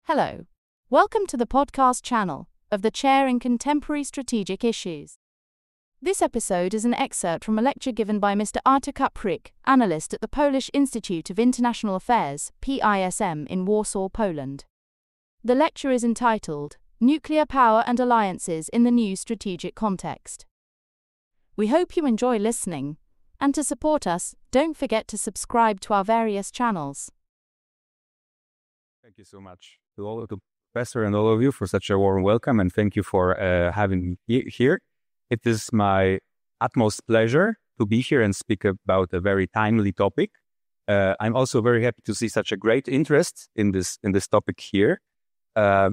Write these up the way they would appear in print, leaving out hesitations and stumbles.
Hello. Welcome to the podcast channel of the Chair in Contemporary Strategic Issues. This episode is an excerpt from a lecture given by Mr. Artur Kacprzyk, Analyst at the Polish Institute of International Affairs, PISM, in Warsaw, Poland. The lecture is entitled, Nuclear Power and Alliances in the New Strategic Context. We hope you enjoy listening, and to support us, don't forget to subscribe to our various channels. Thank you so much to all of the professor and all of you for such a warm welcome, and thank you for having me here. It is my utmost pleasure to be here and speak about a very timely topic. I'm also very happy to see such a great interest in this topic here. I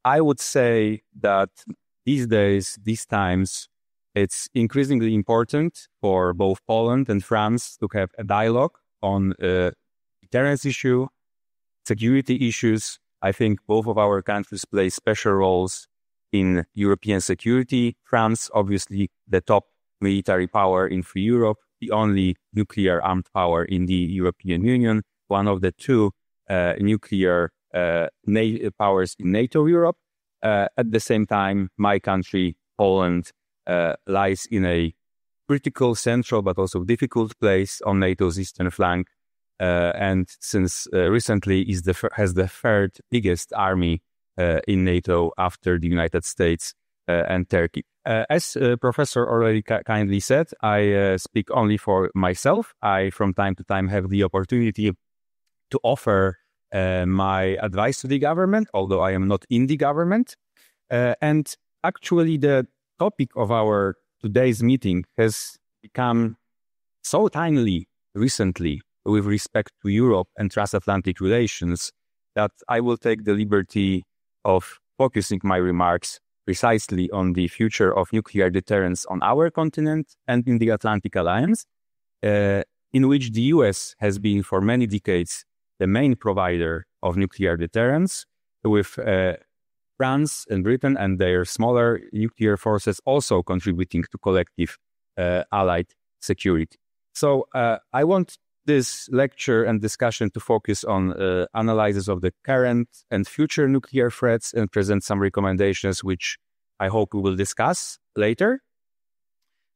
would say that these days, these times, it's increasingly important for both Poland and France to have a dialogue on deterrence issue, security issues. I think both of our countries play special roles in European security. France, obviously, the top military power in free Europe, the only nuclear armed power in the European Union, one of the two nuclear powers in NATO Europe. At the same time, my country, Poland, lies in a critical, central, but also difficult place on NATO's eastern flank. And since recently has the third biggest army in NATO after the United States and Turkey. As Professor already kindly said, I speak only for myself. I, from time to time, have the opportunity to offer my advice to the government, although I am not in the government. And actually, the topic of our today's meeting has become so timely recently with respect to Europe and transatlantic relations that I will take the liberty of focusing my remarks precisely on the future of nuclear deterrence on our continent and in the Atlantic Alliance, in which the US has been for many decades the main provider of nuclear deterrence, with France and Britain and their smaller nuclear forces also contributing to collective allied security. So I want this lecture and discussion to focus on analysis of the current and future nuclear threats and present some recommendations, which I hope we will discuss later.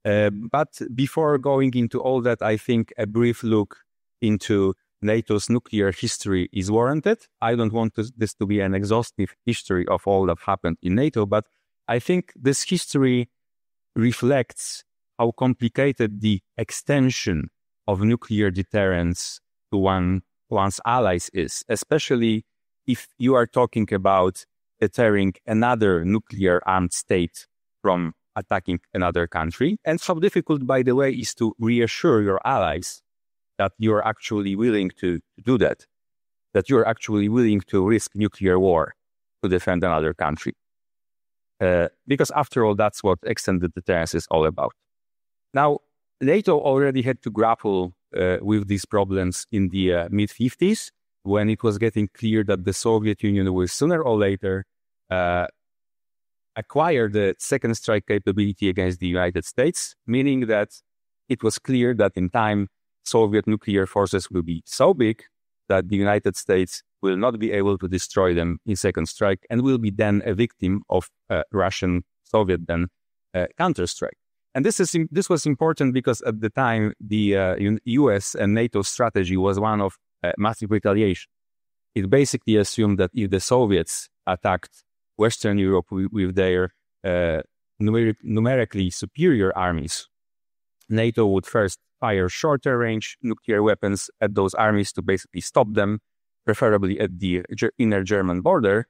But before going into all that, I think a brief look into NATO's nuclear history is warranted. I don't want this to be an exhaustive history of all that happened in NATO, but I think this history reflects how complicated the extension of nuclear deterrence to one's allies is, especially if you are talking about deterring another nuclear armed state from attacking another country. And how difficult, by the way, is to reassure your allies that you're actually willing to do that you're actually willing to risk nuclear war to defend another country. Because after all, that's what extended deterrence is all about. Now, NATO already had to grapple with these problems in the mid-50s, when it was getting clear that the Soviet Union will sooner or later acquire the second strike capability against the United States, meaning that it was clear that in time, Soviet nuclear forces will be so big that the United States will not be able to destroy them in second strike and will be then a victim of Russian, Soviet then counterstrike. And this was important because at the time, the US and NATO strategy was one of massive retaliation. It basically assumed that if the Soviets attacked Western Europe with their numerically superior armies, NATO would first fire shorter range nuclear weapons at those armies to basically stop them, preferably at the inner German border.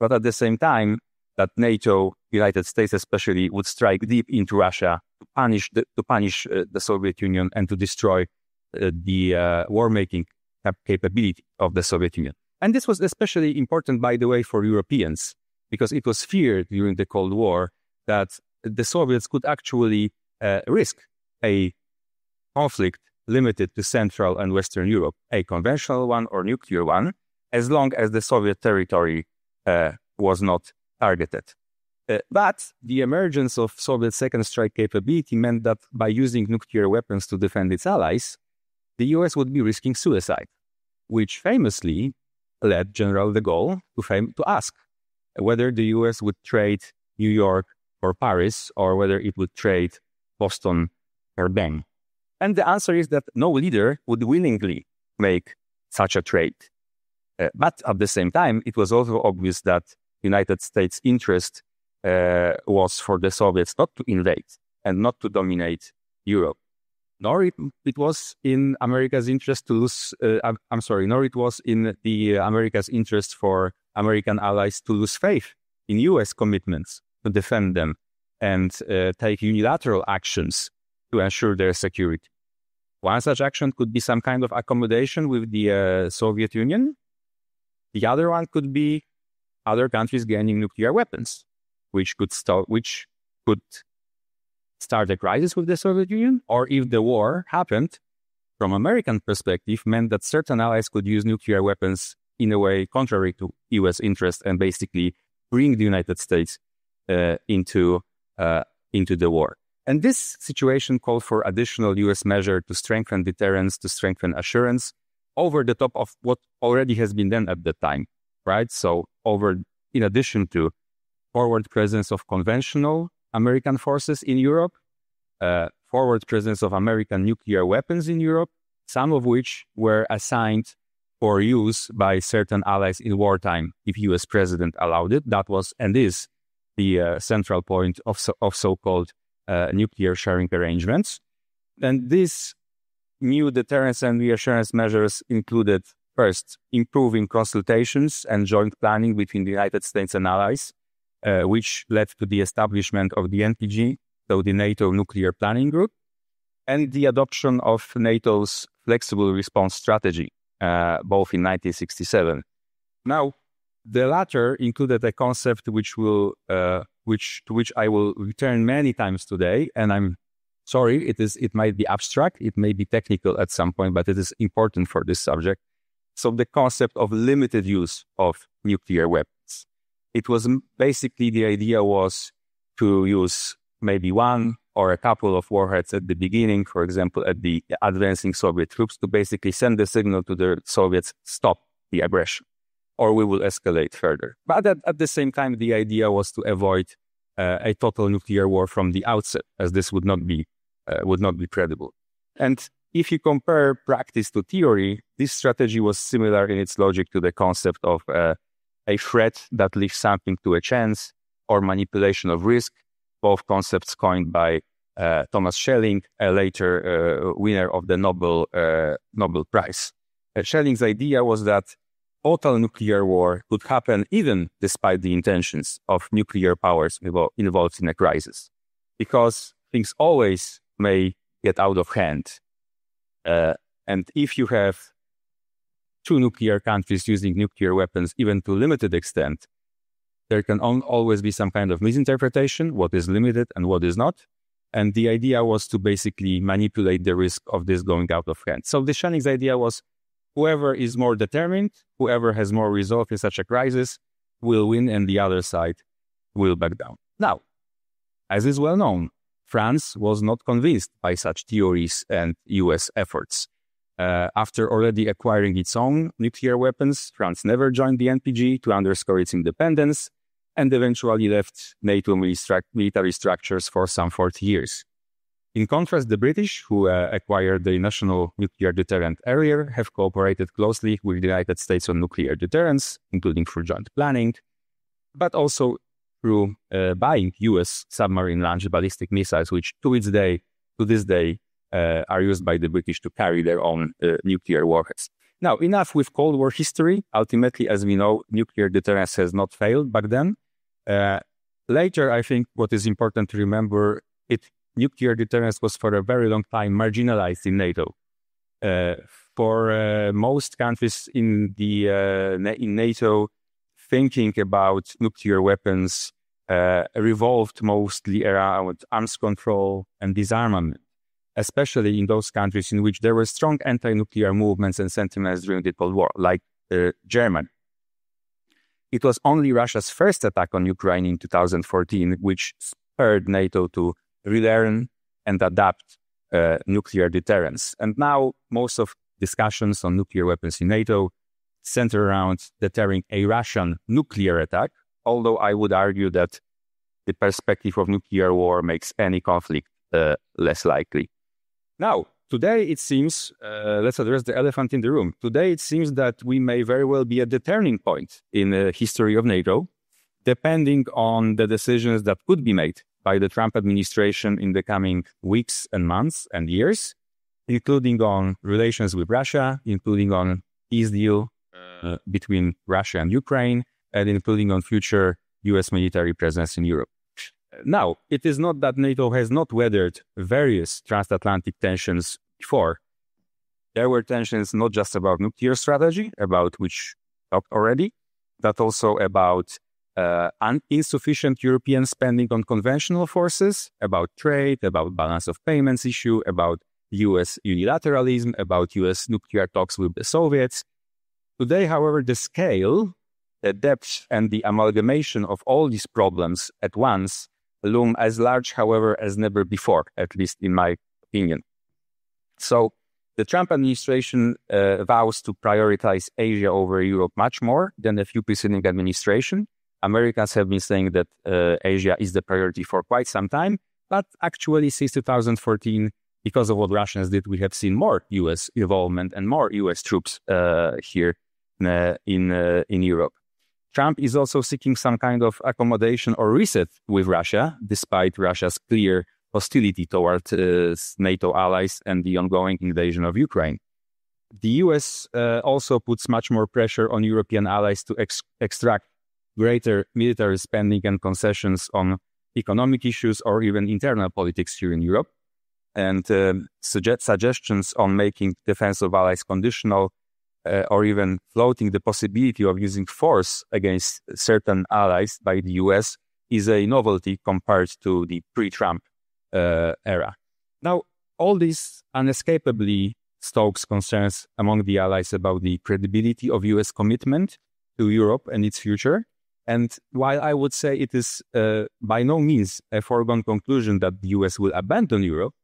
But at the same time, that NATO, United States especially, would strike deep into Russia to punish the Soviet Union and to destroy the war-making capability of the Soviet Union. And this was especially important, by the way, for Europeans, because it was feared during the Cold War that the Soviets could actually risk a conflict limited to Central and Western Europe, a conventional one or nuclear one, as long as the Soviet territory was not targeted. But the emergence of Soviet second strike capability meant that by using nuclear weapons to defend its allies, the US would be risking suicide, which famously led General de Gaulle to ask whether the US would trade New York or Paris, or whether it would trade Boston or Bern. And the answer is that no leader would willingly make such a trade. But at the same time, it was also obvious that United States' interest was for the Soviets not to invade and not to dominate Europe. Nor it was in America's interest to lose. Nor it was in the America's interest for American allies to lose faith in U.S. commitments to defend them and take unilateral actions to ensure their security. One such action could be some kind of accommodation with the Soviet Union. The other one could be other countries gaining nuclear weapons, which could start a crisis with the Soviet Union, or if the war happened, from American perspective, meant that certain allies could use nuclear weapons in a way contrary to U.S. interest and basically bring the United States into the war. And this situation called for additional U.S. measure to strengthen deterrence, to strengthen assurance, over the top of what already has been done at the time, right? So in addition to forward presence of conventional American forces in Europe, forward presence of American nuclear weapons in Europe, some of which were assigned for use by certain allies in wartime, if U.S. president allowed it. That was and is the central point of so-called nuclear sharing arrangements. And these new deterrence and reassurance measures included, first, improving consultations and joint planning between the United States and allies, which led to the establishment of the NPG, so the NATO Nuclear Planning Group, and the adoption of NATO's flexible response strategy, both in 1967. Now, the latter included a concept to which I will return many times today, and I'm sorry, it might be abstract, it may be technical at some point, but it is important for this subject. So the concept of limited use of nuclear weapons. It was basically, the idea was to use maybe one or a couple of warheads at the beginning, for example, at the advancing Soviet troops, to basically send the signal to the Soviets, stop the aggression, or we will escalate further. But at the same time, the idea was to avoid a total nuclear war from the outset, as this would not be credible. And if you compare practice to theory, this strategy was similar in its logic to the concept of a threat that leaves something to a chance, or manipulation of risk, both concepts coined by Thomas Schelling, a later winner of the Nobel Prize. Schelling's idea was that total nuclear war could happen even despite the intentions of nuclear powers involved in a crisis, because things always may get out of hand. And if you have two nuclear countries using nuclear weapons, even to a limited extent, there can always be some kind of misinterpretation, what is limited and what is not. And the idea was to basically manipulate the risk of this going out of hand. So the Schelling's idea was, whoever is more determined, whoever has more resolve in such a crisis will win, and the other side will back down. Now, as is well known, France was not convinced by such theories and US efforts. After already acquiring its own nuclear weapons, France never joined the NPG to underscore its independence, and eventually left NATO military structures for some 40 years. In contrast, the British, who acquired the national nuclear deterrent earlier, have cooperated closely with the United States on nuclear deterrence, including through joint planning, but also through buying US submarine-launched ballistic missiles, which to this day are used by the British to carry their own nuclear warheads. Now, enough with Cold War history. Ultimately, as we know, nuclear deterrence has not failed back then. Later, I think what is important to remember, nuclear deterrence was for a very long time marginalized in NATO. For most countries in NATO, thinking about nuclear weapons revolved mostly around arms control and disarmament, especially in those countries in which there were strong anti-nuclear movements and sentiments during the Cold War, like Germany. It was only Russia's first attack on Ukraine in 2014 which spurred NATO to relearn and adapt nuclear deterrence. And now most of discussions on nuclear weapons in NATO center around deterring a Russian nuclear attack, although I would argue that the perspective of nuclear war makes any conflict less likely. Now, today it seems, let's address the elephant in the room. Today it seems that we may very well be at the turning point in the history of NATO, depending on the decisions that could be made by the Trump administration in the coming weeks and months and years, including on relations with Russia, including on peace deal between Russia and Ukraine, and including on future US military presence in Europe. Now, it is not that NATO has not weathered various transatlantic tensions before. There were tensions not just about nuclear strategy, about which we talked already, but also about insufficient European spending on conventional forces, about trade, about balance of payments issue, about US unilateralism, about US nuclear talks with the Soviets. Today, however, the scale, the depth, and the amalgamation of all these problems at once loom as large, however, as never before, at least in my opinion. So the Trump administration vows to prioritize Asia over Europe much more than the few preceding administrations. Americans have been saying that Asia is the priority for quite some time, but actually since 2014, because of what Russians did, we have seen more US involvement and more US troops here in Europe. Trump is also seeking some kind of accommodation or reset with Russia, despite Russia's clear hostility towards NATO allies and the ongoing invasion of Ukraine. The US also puts much more pressure on European allies to extract greater military spending and concessions on economic issues or even internal politics here in Europe, and suggestions on making defense of allies conditional or even floating the possibility of using force against certain allies by the US is a novelty compared to the pre-Trump era. Now, all this unescapably stokes concerns among the allies about the credibility of US commitment to Europe and its future. And while I would say it is by no means a foregone conclusion that the US will abandon Europe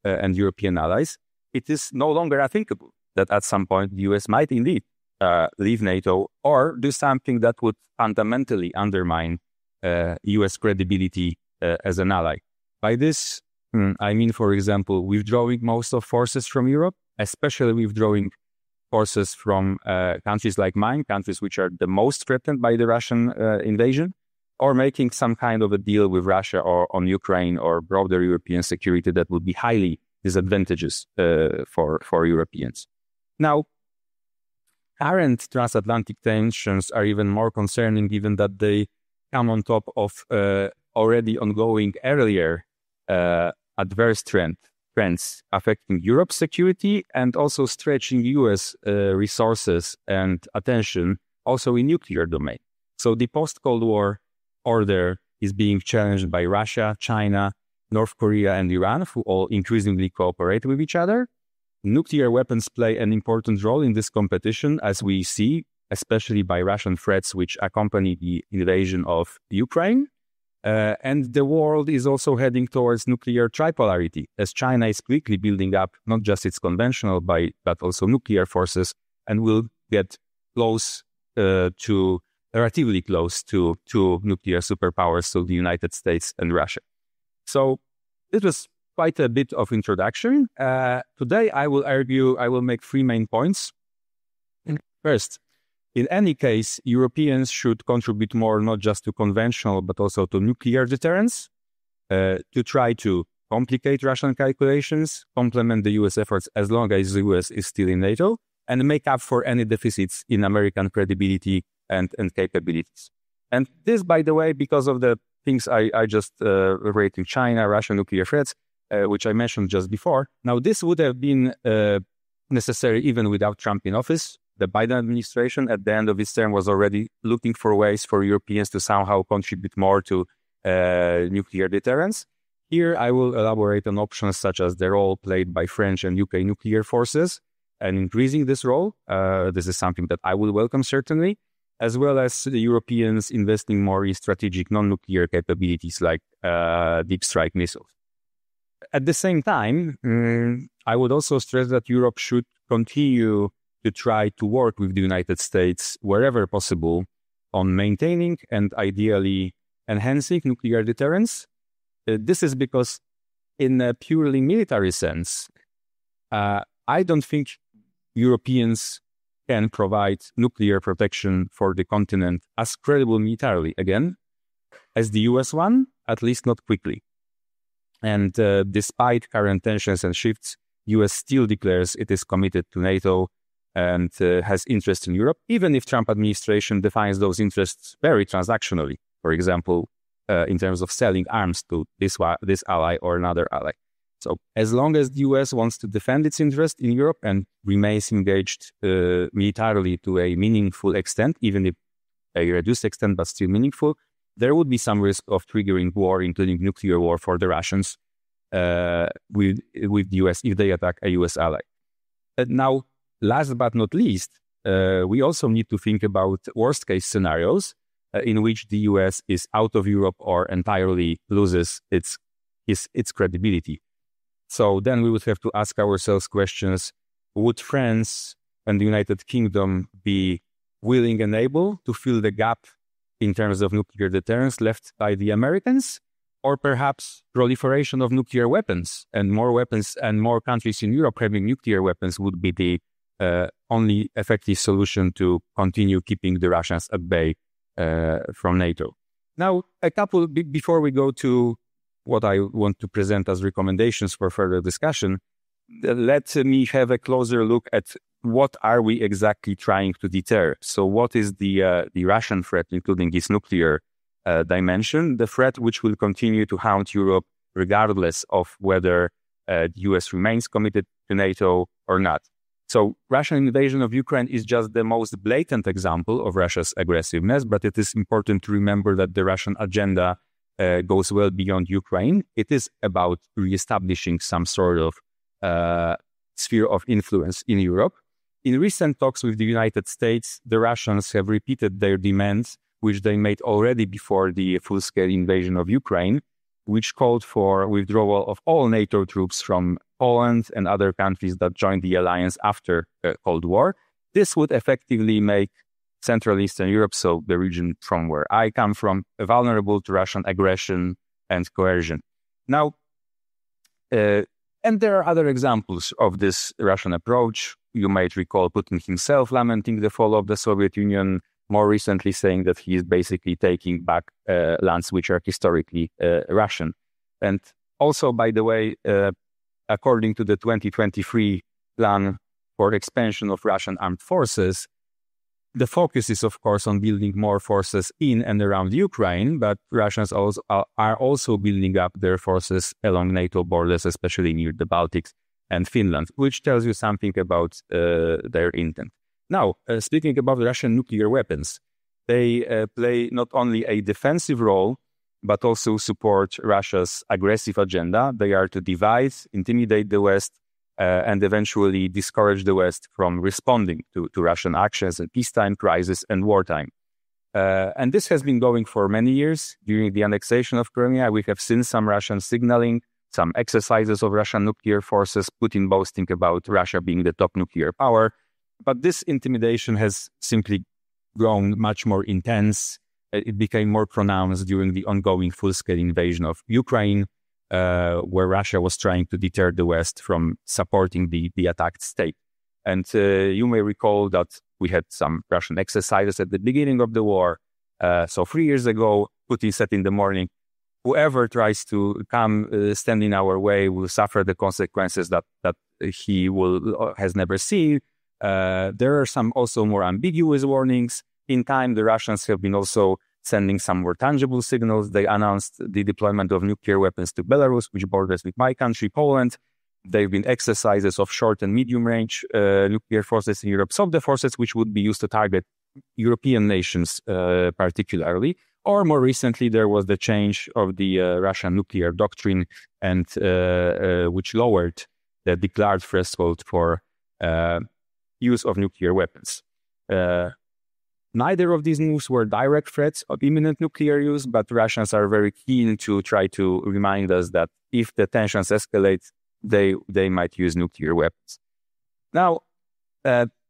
and European allies, it is no longer unthinkable that at some point the US might indeed leave NATO or do something that would fundamentally undermine US credibility as an ally. By this, I mean, for example, withdrawing most of forces from Europe, especially withdrawing forces from countries like mine, countries which are the most threatened by the Russian invasion, or making some kind of a deal with Russia or on Ukraine or broader European security that would be highly disadvantageous for Europeans. Now, current transatlantic tensions are even more concerning given that they come on top of already ongoing earlier adverse trends affecting Europe's security and also stretching US resources and attention also in nuclear domain. So the post-Cold War order is being challenged by Russia, China, North Korea, and Iran, who all increasingly cooperate with each other. Nuclear weapons play an important role in this competition, as we see, especially by Russian threats which accompany the invasion of Ukraine. And the world is also heading towards nuclear tripolarity, as China is quickly building up not just its conventional but also nuclear forces, and will get relatively close to nuclear superpowers, so the United States and Russia. So it was quite a bit of introduction. Today, I will make three main points. First, in any case, Europeans should contribute more not just to conventional, but also to nuclear deterrence, to try to complicate Russian calculations, complement the US efforts as long as the US is still in NATO, and make up for any deficits in American credibility and capabilities. And this, by the way, because of the things I just related, China, Russian nuclear threats, which I mentioned just before. Now, this would have been necessary even without Trump in office. The Biden administration at the end of its term was already looking for ways for Europeans to somehow contribute more to nuclear deterrence. Here, I will elaborate on options such as the role played by French and UK nuclear forces and increasing this role. This is something that I will welcome, certainly, as well as the Europeans investing more in strategic non-nuclear capabilities like deep strike missiles. At the same time, I would also stress that Europe should continue to try to work with the United States wherever possible on maintaining and ideally enhancing nuclear deterrence. This is because in a purely military sense, I don't think Europeans can provide nuclear protection for the continent as credible militarily, again, as the US one, at least not quickly. And despite current tensions and shifts, US still declares it is committed to NATO and has interest in Europe, even if Trump administration defines those interests very transactionally. For example, in terms of selling arms to this ally or another ally. So as long as the US wants to defend its interest in Europe and remains engaged militarily to a meaningful extent, even if a reduced extent, but still meaningful, there would be some risk of triggering war, including nuclear war for the Russians with the US if they attack a US ally. Now, last but not least, we also need to think about worst case scenarios in which the US is out of Europe or entirely loses its credibility. So then we would have to ask ourselves questions: would France and the United Kingdom be willing and able to fill the gap in terms of nuclear deterrence left by the Americans? Or perhaps proliferation of nuclear weapons and more countries in Europe having nuclear weapons would be the only effective solution to continue keeping the Russians at bay from NATO. Now, before we go to what I want to present as recommendations for further discussion, let me have a closer look at what are we exactly trying to deter. So what is the Russian threat, including its nuclear dimension, the threat which will continue to haunt Europe regardless of whether the US remains committed to NATO or not. So Russian invasion of Ukraine is just the most blatant example of Russia's aggressiveness, but it is important to remember that the Russian agenda goes well beyond Ukraine. It is about reestablishing some sort of sphere of influence in Europe. In recent talks with the United States, the Russians have repeated their demands, which they made already before the full-scale invasion of Ukraine, which called for withdrawal of all NATO troops from Poland and other countries that joined the alliance after the Cold War. This would effectively make Central Eastern Europe, so the region from where I come from, vulnerable to Russian aggression and coercion. Now, and there are other examples of this Russian approach. You might recall Putin himself lamenting the fall of the Soviet Union, more recently saying that he is basically taking back lands which are historically Russian. And also, by the way, according to the 2023 plan for expansion of Russian armed forces, the focus is, of course, on building more forces in and around Ukraine, but Russians are also building up their forces along NATO borders, especially near the Baltics and Finland, which tells you something about their intent. Now, speaking about Russian nuclear weapons, they play not only a defensive role, but also support Russia's aggressive agenda. They are to divide, intimidate the West, and eventually discourage the West from responding to Russian actions in peacetime, crisis, and wartime. And this has been going for many years. During the annexation of Crimea, we have seen some Russian signaling, some exercises of Russian nuclear forces, Putin boasting about Russia being the top nuclear power. But this intimidation has simply grown much more intense. It became more pronounced during the ongoing full-scale invasion of Ukraine, where Russia was trying to deter the West from supporting the attacked state. And you may recall that we had some Russian exercises at the beginning of the war. So 3 years ago, Putin said in the morning, whoever tries to come stand in our way will suffer the consequences that he has never seen. There are some also more ambiguous warnings. In time, the Russians have been also sending some more tangible signals. They announced the deployment of nuclear weapons to Belarus, which borders with my country, Poland. There have been exercises of short and medium-range nuclear forces in Europe, some of the forces which would be used to target European nations particularly. Or more recently, there was the change of the Russian nuclear doctrine, and which lowered the declared threshold for use of nuclear weapons. Neither of these moves were direct threats of imminent nuclear use, but Russians are very keen to try to remind us that if the tensions escalate, they might use nuclear weapons. Now,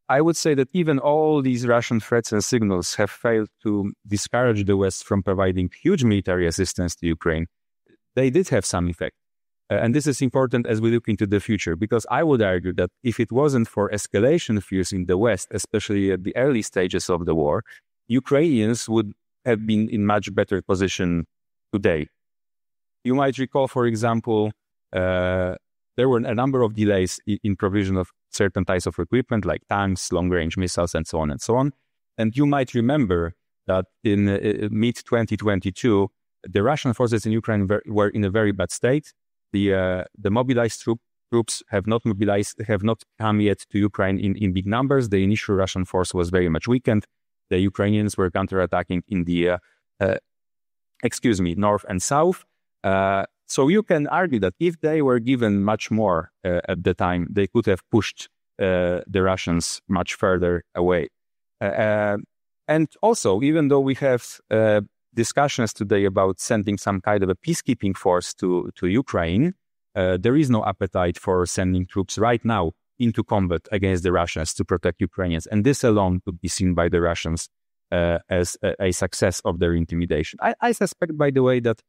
I would say that even all these Russian threats and signals have failed to discourage the West from providing huge military assistance to Ukraine. They did have some effect. And this is important as we look into the future, because I would argue that if it wasn't for escalation fears in the West, especially at the early stages of the war, Ukrainians would have been in much better position today. You might recall, for example, there were a number of delays in provision of certain types of equipment like tanks, long-range missiles, and so on and so on. And you might remember that in mid-2022, the Russian forces in Ukraine were in a very bad state. The mobilized troops have not come yet to Ukraine in big numbers. The initial Russian force was very much weakened. The Ukrainians were counterattacking in the north and south. So you can argue that if they were given much more at the time, they could have pushed the Russians much further away. And also, even though we have discussions today about sending some kind of a peacekeeping force to Ukraine, there is no appetite for sending troops right now into combat against the Russians to protect Ukrainians. And this alone could be seen by the Russians as a success of their intimidation. I suspect, by the way, that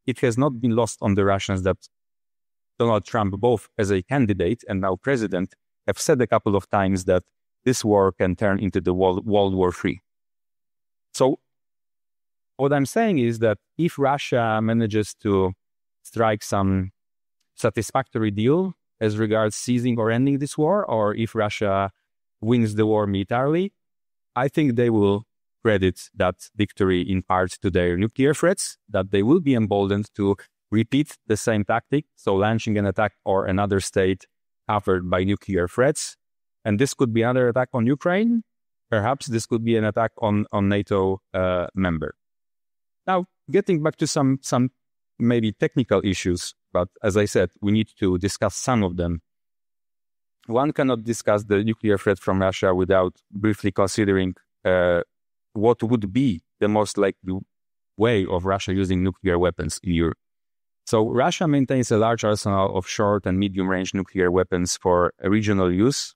it has not been lost on the Russians that Donald Trump, both as a candidate and now president, have said a couple of times that this war can turn into the World War III. So what I'm saying is that if Russia manages to strike some satisfactory deal as regards seizing or ending this war, or if Russia wins the war militarily, I think they will credit that victory in part to their nuclear threats, that they will be emboldened to repeat the same tactic, so launching an attack or another state covered by nuclear threats. And this could be another attack on Ukraine. Perhaps this could be an attack on NATO member. Now, getting back to some maybe technical issues, but as I said, we need to discuss some of them. One cannot discuss the nuclear threat from Russia without briefly considering what would be the most likely way of Russia using nuclear weapons in Europe. So Russia maintains a large arsenal of short and medium-range nuclear weapons for regional use.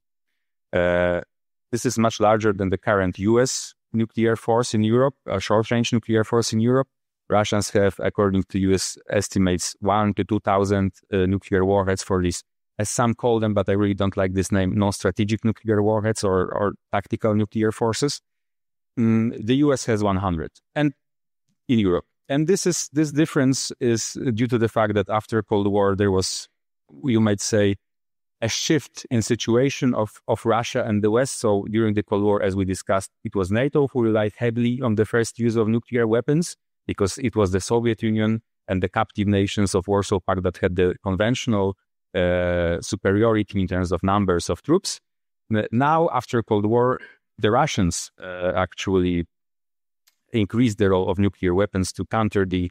This is much larger than the current US nuclear force in Europe, a short-range nuclear force in Europe. Russians have, according to US estimates, 1,000 to 2,000 nuclear warheads for these, as some call them, but I really don't like this name, non-strategic nuclear warheads or tactical nuclear forces. The US has 100, and in Europe. And this difference is due to the fact that after Cold War, there was, you might say, a shift in situation of Russia and the West. So during the Cold War, as we discussed, it was NATO who relied heavily on the first use of nuclear weapons, because it was the Soviet Union and the captive nations of Warsaw Pact that had the conventional superiority in terms of numbers of troops. Now, after Cold War, the Russians actually increased the role of nuclear weapons to counter the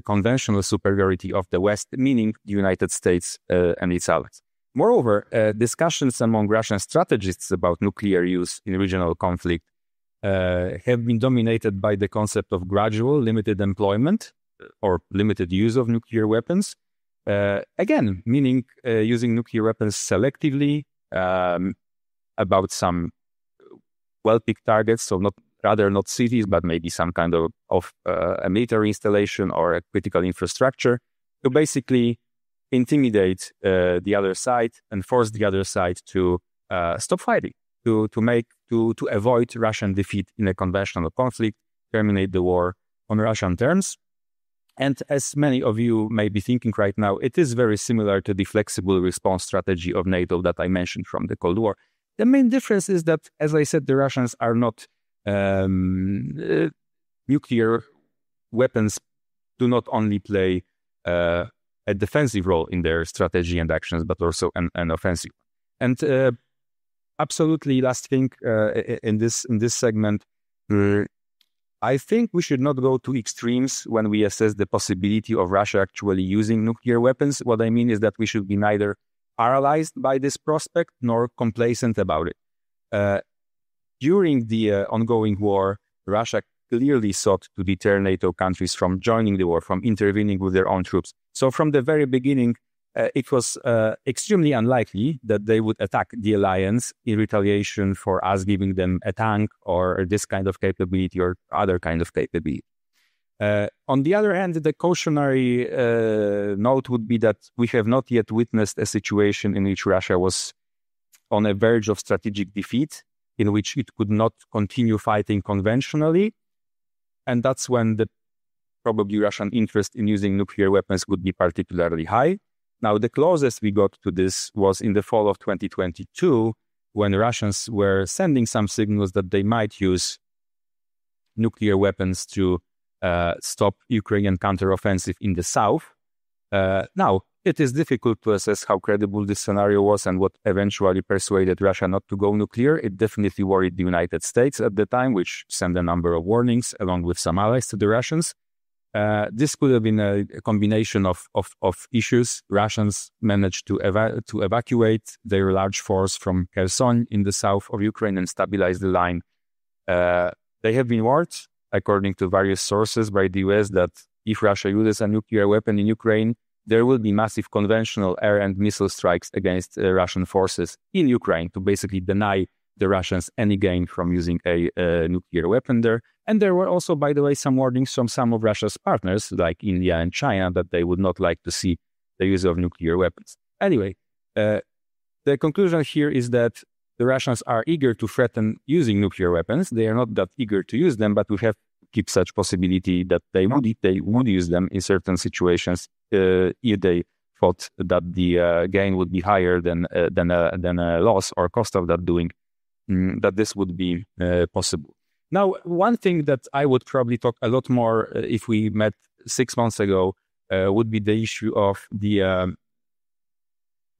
conventional superiority of the West, meaning the United States and its allies. Moreover, discussions among Russian strategists about nuclear use in regional conflict have been dominated by the concept of gradual limited employment or limited use of nuclear weapons. Again, meaning using nuclear weapons selectively about some well-picked targets, so not cities, but maybe some kind of a military installation or a critical infrastructure, to basically intimidate the other side and force the other side to stop fighting, to avoid Russian defeat in a conventional conflict, terminate the war on Russian terms. And as many of you may be thinking right now, it is very similar to the flexible response strategy of NATO that I mentioned from the Cold War. The main difference is that, as I said, the Russians are not nuclear weapons do not only play a defensive role in their strategy and actions, but also an offensive. And absolutely last thing in this segment, I think we should not go to extremes when we assess the possibility of Russia actually using nuclear weapons. What I mean is that we should be neither paralyzed by this prospect nor complacent about it. During the ongoing war, Russia clearly sought to deter NATO countries from joining the war, from intervening with their own troops. So from the very beginning, it was extremely unlikely that they would attack the alliance in retaliation for us giving them a tank or this kind of capability or other kind of capability. On the other hand, the cautionary note would be that we have not yet witnessed a situation in which Russia was on a verge of strategic defeat, in which it could not continue fighting conventionally. And that's when the probably Russian interest in using nuclear weapons would be particularly high. Now, the closest we got to this was in the fall of 2022, when Russians were sending some signals that they might use nuclear weapons to stop Ukrainian counteroffensive in the south. Now, it is difficult to assess how credible this scenario was and what eventually persuaded Russia not to go nuclear. It definitely worried the United States at the time, which sent a number of warnings along with some allies to the Russians. This could have been a combination of issues. Russians managed to evacuate their large force from Kherson in the south of Ukraine and stabilize the line. They have been warned, according to various sources, by the US that if Russia uses a nuclear weapon in Ukraine, there will be massive conventional air and missile strikes against Russian forces in Ukraine to basically deny the Russians any gain from using a nuclear weapon there. And there were also, by the way, some warnings from some of Russia's partners, like India and China, that they would not like to see the use of nuclear weapons. Anyway, the conclusion here is that the Russians are eager to threaten using nuclear weapons. They are not that eager to use them, but we have to keep such possibility that they would use them in certain situations if they thought that the gain would be higher than a loss or cost of that doing, that this would be possible. Now, one thing that I would probably talk a lot more if we met 6 months ago would be the issue of the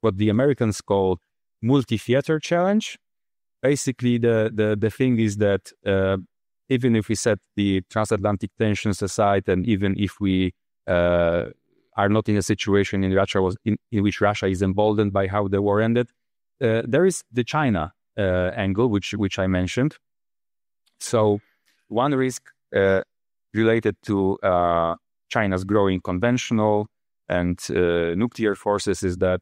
what the Americans call multi-theater challenge. Basically, the thing is that even if we set the transatlantic tensions aside, and even if we are not in a situation in which Russia is emboldened by how the war ended, there is the China angle, which I mentioned. So one risk related to China's growing conventional and nuclear forces is that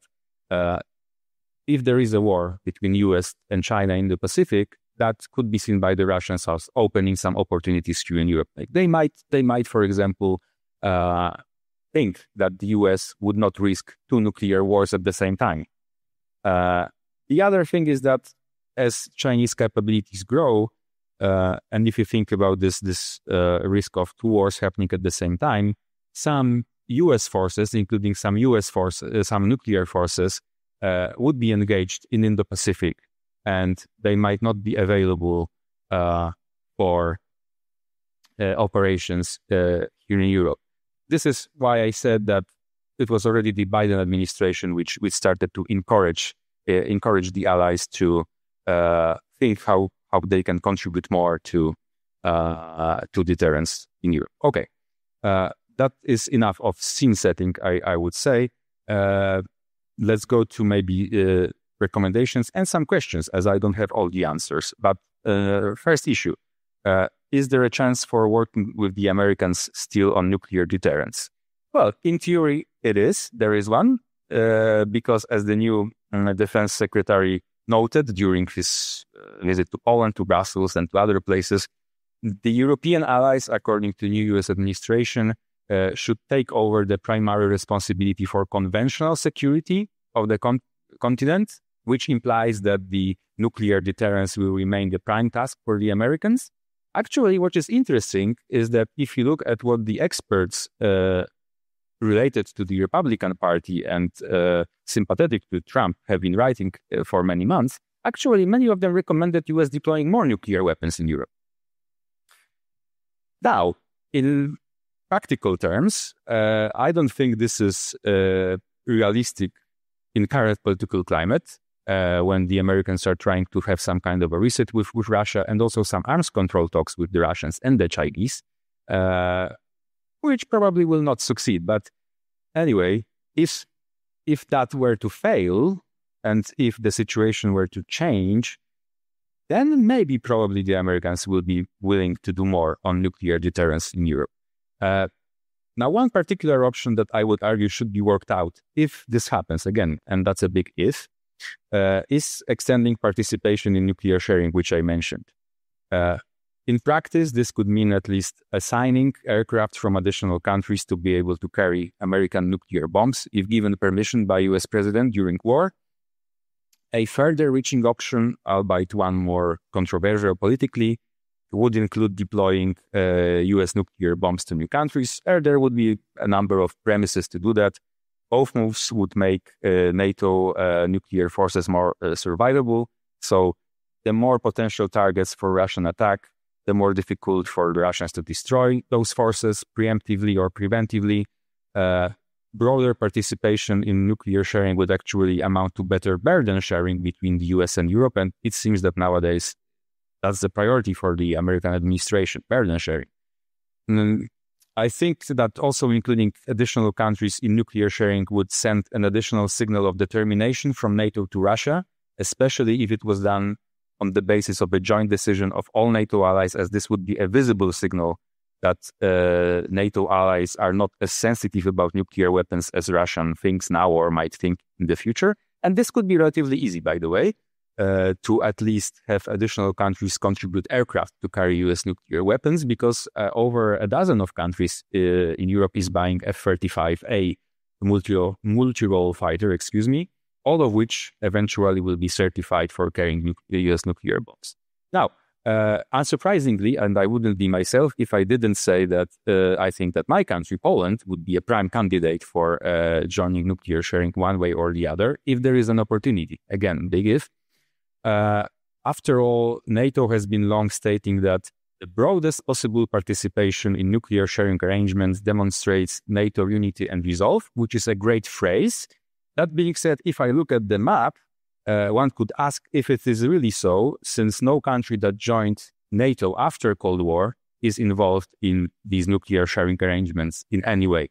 if there is a war between US and China in the Pacific, that could be seen by the Russians as opening some opportunities here in Europe. Like they might, for example, think that the US would not risk 2 nuclear wars at the same time. The other thing is that as Chinese capabilities grow, and if you think about this risk of 2 wars happening at the same time, some US forces, including some nuclear forces, would be engaged in Indo-Pacific, and they might not be available for operations here in Europe. This is why I said that it was already the Biden administration which started to encourage the allies to think how they can contribute more to deterrence in Europe. Okay, that is enough of scene setting, I would say. Let's go to maybe recommendations and some questions, as I don't have all the answers. But first issue, is there a chance for working with the Americans still on nuclear deterrence? Well, in theory, it is. There is one, because as the new defense secretary noted during his visit to Poland, to Brussels, and to other places, the European allies, according to new US administration, should take over the primary responsibility for conventional security of the continent, which implies that the nuclear deterrence will remain the prime task for the Americans. Actually, what is interesting is that if you look at what the experts related to the Republican Party and sympathetic to Trump have been writing for many months, actually many of them recommended US deploying more nuclear weapons in Europe. Now, in practical terms, I don't think this is realistic in current political climate, when the Americans are trying to have some kind of a reset with Russia, and also some arms control talks with the Russians and the Chinese, which probably will not succeed. But anyway, if that were to fail, and if the situation were to change, then maybe probably the Americans will be willing to do more on nuclear deterrence in Europe. Now, one particular option that I would argue should be worked out if this happens again, and that's a big if, is extending participation in nuclear sharing, which I mentioned. In practice, this could mean at least assigning aircraft from additional countries to be able to carry American nuclear bombs if given permission by US president during war. A further reaching option, albeit one more controversial politically, would include deploying US nuclear bombs to new countries. There would be a number of premises to do that. Both moves would make NATO nuclear forces more survivable. So the more potential targets for Russian attack, the more difficult for the Russians to destroy those forces preemptively or preventively. Broader participation in nuclear sharing would actually amount to better burden sharing between the US and Europe. And it seems that nowadays that's the priority for the American administration, burden sharing. And I think that also including additional countries in nuclear sharing would send an additional signal of determination from NATO to Russia, especially if it was done on the basis of a joint decision of all NATO allies, as this would be a visible signal that NATO allies are not as sensitive about nuclear weapons as Russia thinks now or might think in the future. And this could be relatively easy, by the way, to at least have additional countries contribute aircraft to carry US nuclear weapons, because over a dozen of countries in Europe is buying F-35A multi-role fighter, all of which eventually will be certified for carrying US nuclear bombs. Now, unsurprisingly, and I wouldn't be myself if I didn't say that I think that my country, Poland, would be a prime candidate for joining nuclear sharing one way or the other if there is an opportunity. Again, big if. After all, NATO has been long stating that the broadest possible participation in nuclear sharing arrangements demonstrates NATO unity and resolve, which is a great phrase. That being said, if I look at the map, one could ask if it is really so, since no country that joined NATO after Cold War is involved in these nuclear sharing arrangements in any way.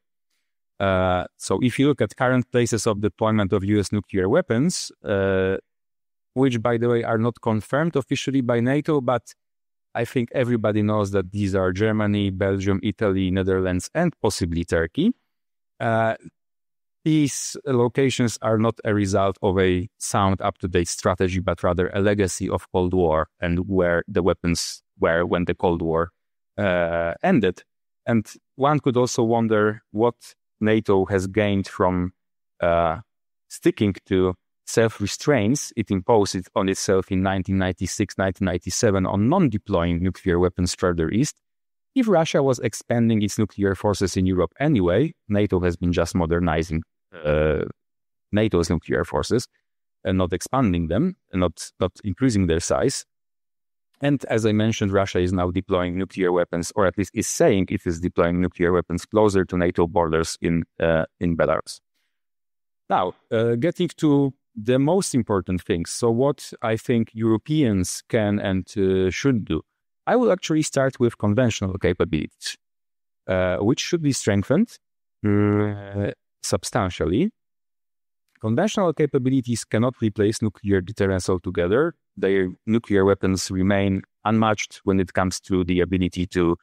So if you look at current places of deployment of US nuclear weapons, which, by the way, are not confirmed officially by NATO, but I think everybody knows that these are Germany, Belgium, Italy, Netherlands, and possibly Turkey. These locations are not a result of a sound, up-to-date strategy, but rather a legacy of Cold War and where the weapons were when the Cold War ended. And one could also wonder what NATO has gained from sticking to self-restraints it imposed on itself in 1996, 1997 on non-deploying nuclear weapons further east. If Russia was expanding its nuclear forces in Europe anyway, NATO has been just modernizing NATO's nuclear forces and not expanding them, and not increasing their size. And as I mentioned, Russia is now deploying nuclear weapons, or at least is saying it is deploying nuclear weapons closer to NATO borders in Belarus. Now, getting to the most important things. So what I think Europeans can and should do. I will actually start with conventional capabilities, which should be strengthened substantially. Conventional capabilities cannot replace nuclear deterrence altogether. Their nuclear weapons remain unmatched when it comes to the ability to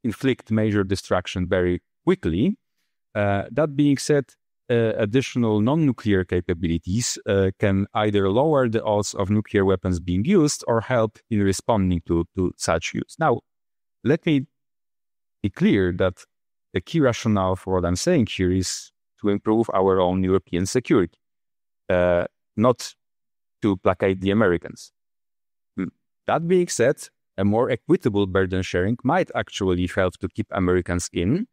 inflict major destruction very quickly. That being said, additional non-nuclear capabilities can either lower the odds of nuclear weapons being used or help in responding to such use. Now, let me be clear that the key rationale for what I'm saying here is to improve our own European security, not to placate the Americans. That being said, a more equitable burden sharing might actually help to keep Americans in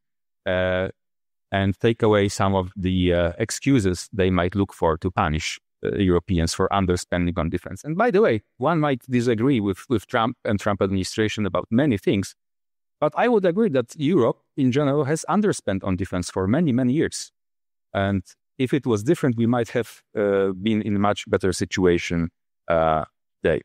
and take away some of the excuses they might look for to punish Europeans for underspending on defense. And by the way, one might disagree with Trump and Trump administration about many things, but I would agree that Europe in general has underspent on defense for many, many years. And if it was different, we might have been in a much better situation today.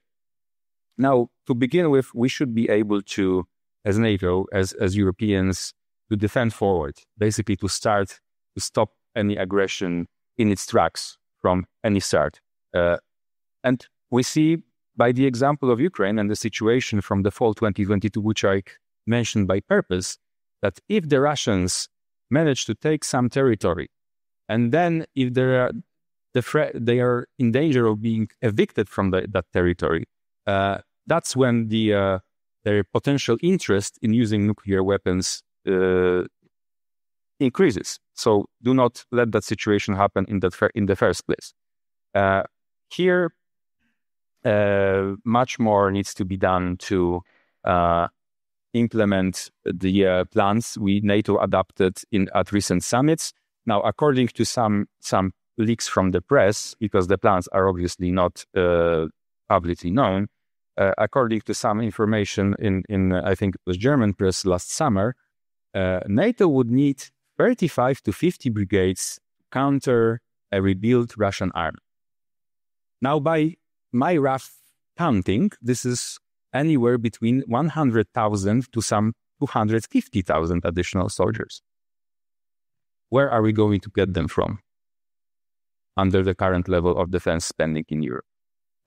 Now, to begin with, we should be able to, as NATO, as Europeans, to defend forward, basically to stop any aggression in its tracks from any start. And we see by the example of Ukraine and the situation from the fall 2022, which I mentioned by purpose, that if the Russians manage to take some territory, and then if they are in danger of being evicted from that territory, that's when their potential interest in using nuclear weapons increases. So do not let that situation happen in the first place. Here, much more needs to be done to implement the plans NATO adopted at recent summits. Now, according to some leaks from the press, because the plans are obviously not publicly known, according to some information in I think it was German press last summer, NATO would need 35 to 50 brigades to counter a rebuilt Russian army. Now, by my rough counting, this is anywhere between 100,000 to some 250,000 additional soldiers. Where are we going to get them from under the current level of defense spending in Europe?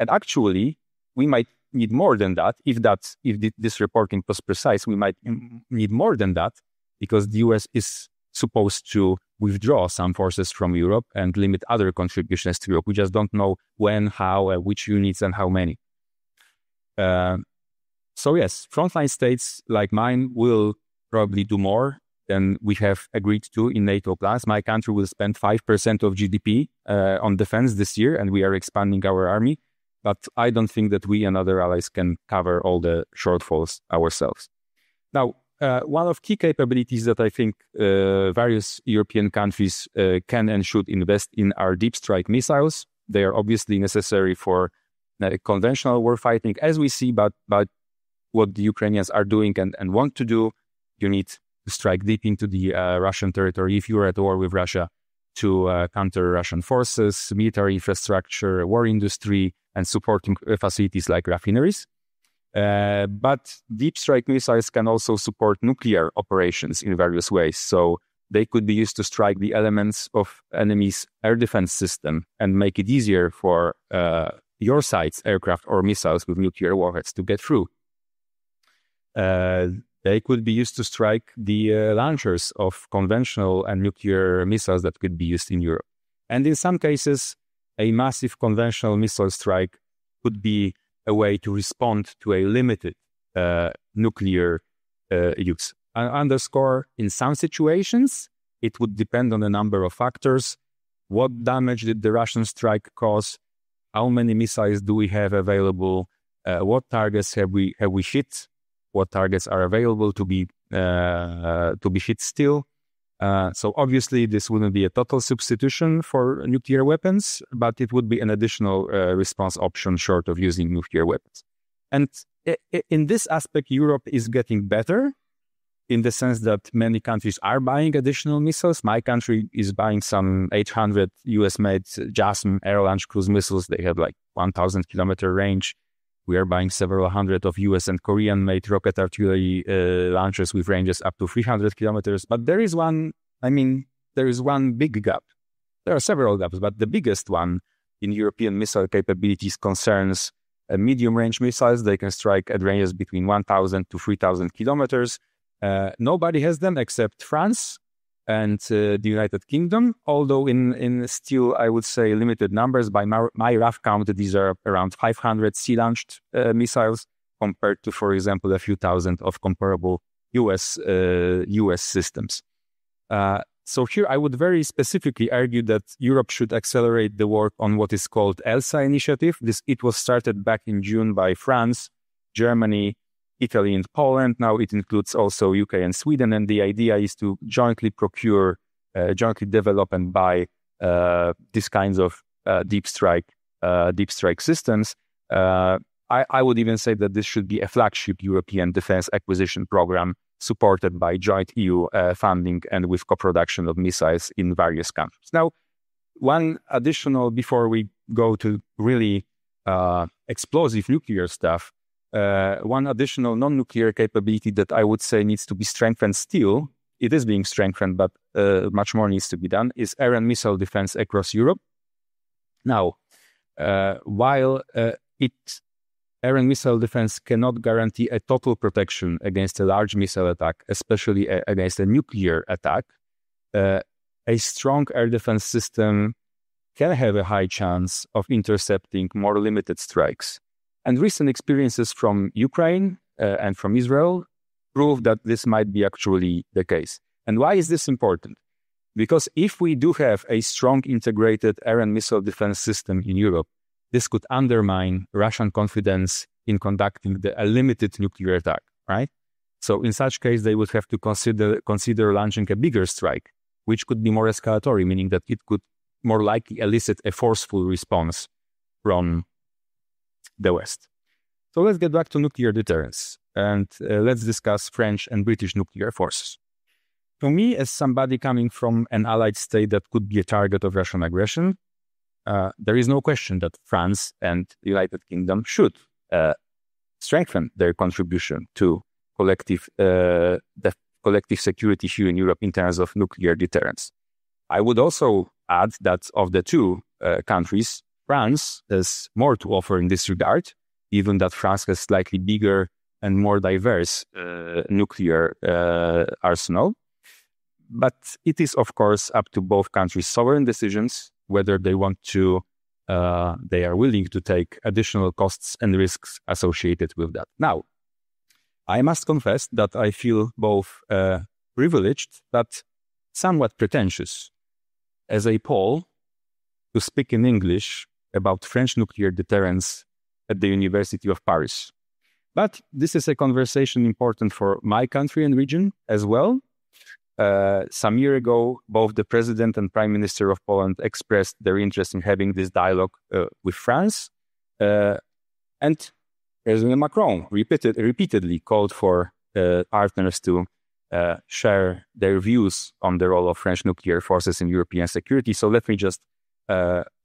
And actually, we might need more than that. If this reporting was precise, we might need more than that, because the US is supposed to withdraw some forces from Europe and limit other contributions to Europe. We just don't know when, how, which units, and how many. So yes, frontline states like mine will probably do more than we have agreed to in NATO plans. My country will spend 5% of GDP on defense this year, and we are expanding our army. But I don't think that we and other allies can cover all the shortfalls ourselves. Now, one of key capabilities that I think various European countries can and should invest in are deep strike missiles. They are obviously necessary for conventional warfighting, as we see, but what the Ukrainians are doing and want to do. You need to strike deep into the Russian territory if you are at war with Russia to counter Russian forces, military infrastructure, war industry, and supporting facilities like refineries. But deep strike missiles can also support nuclear operations in various ways. So they could be used to strike the elements of enemy's air defense system and make it easier for your side's aircraft or missiles with nuclear warheads to get through. They could be used to strike the launchers of conventional and nuclear missiles that could be used in Europe. And in some cases, a massive conventional missile strike could be a way to respond to a limited nuclear use. I underscore, in some situations, it would depend on a number of factors. What damage did the Russian strike cause? How many missiles do we have available? What targets have we hit? What targets are available to be hit still? So obviously, this wouldn't be a total substitution for nuclear weapons, but it would be an additional response option short of using nuclear weapons. And in this aspect, Europe is getting better in the sense that many countries are buying additional missiles. My country is buying some 800 US-made JASM air-launched cruise missiles. They have like 1,000 kilometer range. We are buying several hundred of US and Korean-made rocket artillery launchers with ranges up to 300 kilometers. But there is one big gap. There are several gaps, but the biggest one in European missile capabilities concerns medium-range missiles. They can strike at ranges between 1,000 to 3,000 kilometers. Nobody has them except France and the United Kingdom, although in still, I would say, limited numbers. By my rough count, these are around 500 sea-launched missiles compared to, for example, a few thousand of comparable US systems. So here I would very specifically argue that Europe should accelerate the work on what is called ELSA initiative. It was started back in June by France, Germany, Italy, and Poland. Now it includes also UK and Sweden, and the idea is to jointly procure, jointly develop and buy these kinds of deep strike systems. I would even say that this should be a flagship European defense acquisition program supported by joint EU funding and with co-production of missiles in various countries. Now, one additional, before we go to really explosive nuclear stuff, one additional non-nuclear capability that I would say needs to be strengthened still, it is being strengthened, but much more needs to be done, is air and missile defense across Europe. Now, while it air and missile defense cannot guarantee a total protection against a large missile attack, especially against a nuclear attack, a strong air defense system can have a high chance of intercepting more limited strikes. And recent experiences from Ukraine and from Israel prove that this might be actually the case. And why is this important? Because if we do have a strong integrated air and missile defense system in Europe, this could undermine Russian confidence in conducting a limited nuclear attack, right? So in such case, they would have to consider launching a bigger strike, which could be more escalatory, meaning that it could more likely elicit a forceful response from the West. So let's get back to nuclear deterrence, and let's discuss French and British nuclear forces. To me, as somebody coming from an allied state that could be a target of Russian aggression, there is no question that France and the United Kingdom should strengthen their contribution to the collective security here in Europe in terms of nuclear deterrence. I would also add that of the two countries, France has more to offer in this regard, even that France has slightly bigger and more diverse nuclear arsenal. But it is, of course, up to both countries' sovereign decisions whether they want to, they are willing to take additional costs and risks associated with that. Now, I must confess that I feel both privileged but somewhat pretentious as a Pole to speak in English about French nuclear deterrence at the University of Paris. But this is a conversation important for my country and region as well. Some year ago, both the President and Prime Minister of Poland expressed their interest in having this dialogue with France. And President Macron repeatedly called for partners to share their views on the role of French nuclear forces in European security. So let me just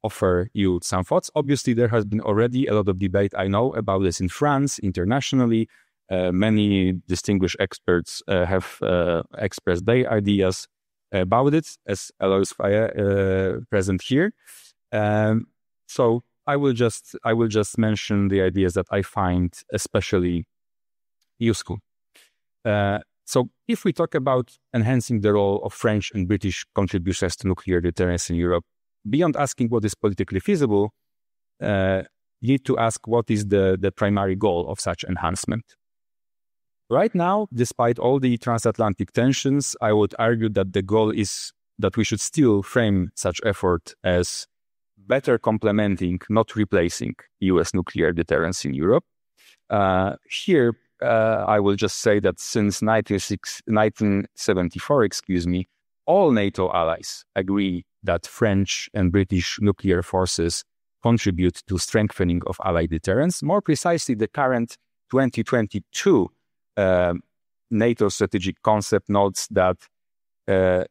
offer you some thoughts. Obviously, there has been already a lot of debate, I know, about this in France, internationally. Many distinguished experts have expressed their ideas about it, as Alois Faye present here. So I will just mention the ideas that I find especially useful. So if we talk about enhancing the role of French and British contributions to nuclear deterrence in Europe, beyond asking what is politically feasible, you need to ask what is the primary goal of such enhancement. Right now, despite all the transatlantic tensions, I would argue that the goal is that we should still frame such effort as better complementing, not replacing, US nuclear deterrence in Europe. Here, I will just say that since 1974, all NATO allies agree that French and British nuclear forces contribute to strengthening of allied deterrence. More precisely, the current 2022 NATO strategic concept notes that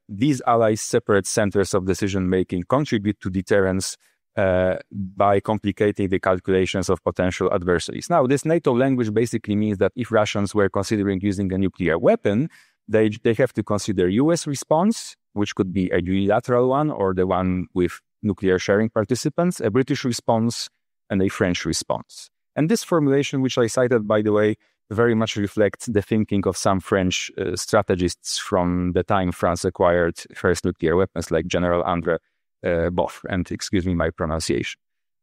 these allies' separate centers of decision-making contribute to deterrence by complicating the calculations of potential adversaries. Now, this NATO language basically means that if Russians were considering using a nuclear weapon, they have to consider US response, which could be a unilateral one or the one with nuclear sharing participants, a British response, and a French response. And this formulation, which I cited, by the way, very much reflects the thinking of some French strategists from the time France acquired first nuclear weapons, like General André Boff, and excuse me my pronunciation.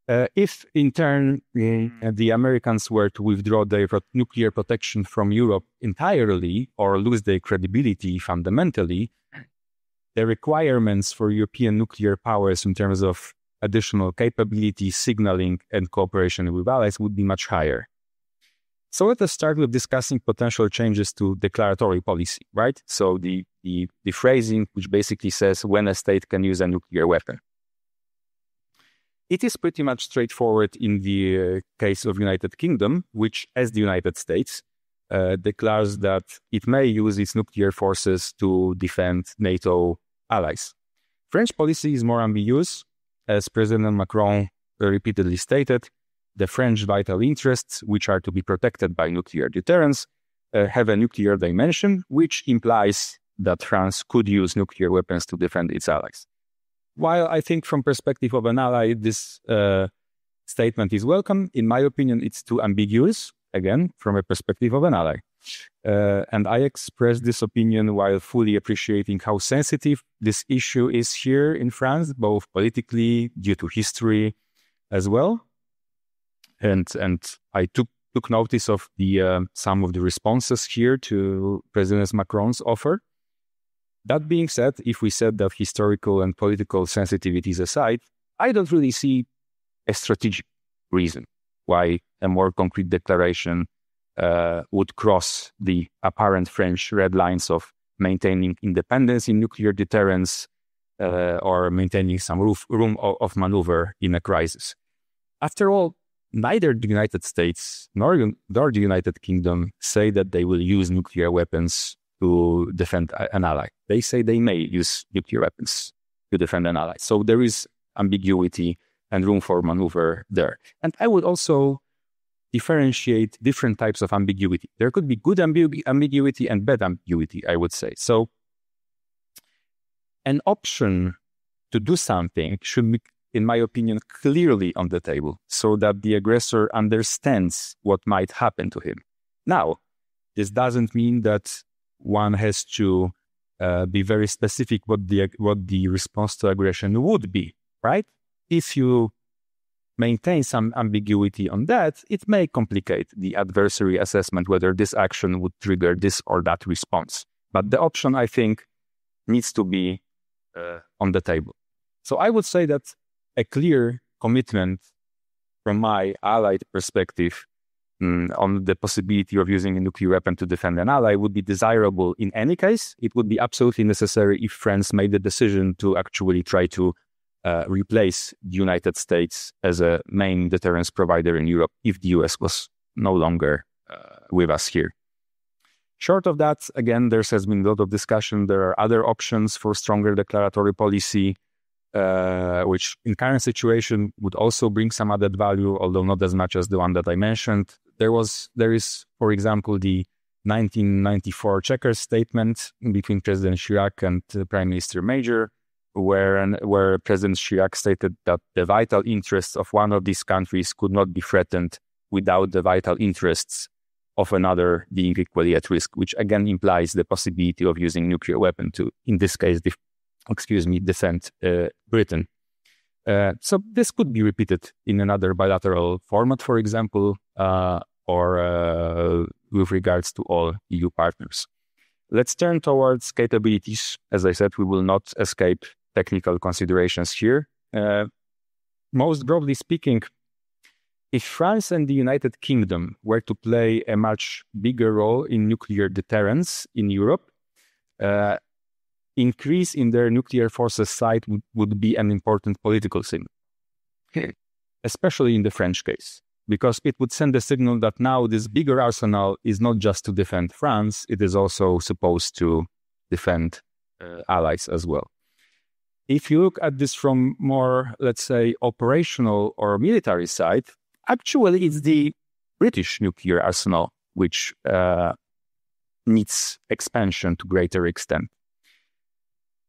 If, in turn, the Americans were to withdraw their nuclear protection from Europe entirely or lose their credibility fundamentally, the requirements for European nuclear powers in terms of additional capability, signaling, and cooperation with allies would be much higher. So let us start with discussing potential changes to declaratory policy, right? So the phrasing, which basically says when a state can use a nuclear weapon. It is pretty much straightforward in the case of United Kingdom, which, as the United States, declares that it may use its nuclear forces to defend NATO allies. French policy is more ambiguous. As President Macron repeatedly stated, the French vital interests, which are to be protected by nuclear deterrence, have a nuclear dimension, which implies that France could use nuclear weapons to defend its allies. While I think from perspective of an ally, this statement is welcome. In my opinion, it's too ambiguous, again, from a perspective of an ally. And I express this opinion while fully appreciating how sensitive this issue is here in France, both politically, due to history as well. And I took notice of the some of the responses here to President Macron's offer. That being said, if we set that historical and political sensitivities aside, I don't really see a strategic reason why a more concrete declaration would cross the apparent French red lines of maintaining independence in nuclear deterrence or maintaining some room of maneuver in a crisis. After all, neither the United States nor the United Kingdom say that they will use nuclear weapons to defend an ally. They say they may use nuclear weapons to defend an ally. So there is ambiguity and room for maneuver there. And I would also differentiate different types of ambiguity. There could be good ambiguity and bad ambiguity, I would say. So an option to do something should be, in my opinion, clearly on the table so that the aggressor understands what might happen to him. Now, this doesn't mean that one has to be very specific what the response to aggression would be, right? If you maintain some ambiguity on that, it may complicate the adversary assessment whether this action would trigger this or that response. But the option, I think, needs to be on the table. So I would say that a clear commitment from my allied perspective on the possibility of using a nuclear weapon to defend an ally would be desirable in any case. It would be absolutely necessary if France made the decision to actually try to replace the United States as a main deterrence provider in Europe if the US was no longer with us here. Short of that, again, there has been a lot of discussion. There are other options for stronger declaratory policy, which in current situation would also bring some added value, although not as much as the one that I mentioned. There is, for example, the 1994 Chequers statement between President Chirac and Prime Minister Major, where President Chirac stated that the vital interests of one of these countries could not be threatened without the vital interests of another being equally at risk, which again implies the possibility of using nuclear weapon to, in this case, defend Britain. So this could be repeated in another bilateral format, for example, or with regards to all EU partners. Let's turn towards capabilities. As I said, we will not escape technical considerations here. Most broadly speaking, if France and the United Kingdom were to play a much bigger role in nuclear deterrence in Europe, increase in their nuclear forces side would be an important political signal, especially in the French case, because it would send a signal that now this bigger arsenal is not just to defend France, it is also supposed to defend allies as well. If you look at this from more, let's say, operational or military side, actually it's the British nuclear arsenal which needs expansion to greater extent.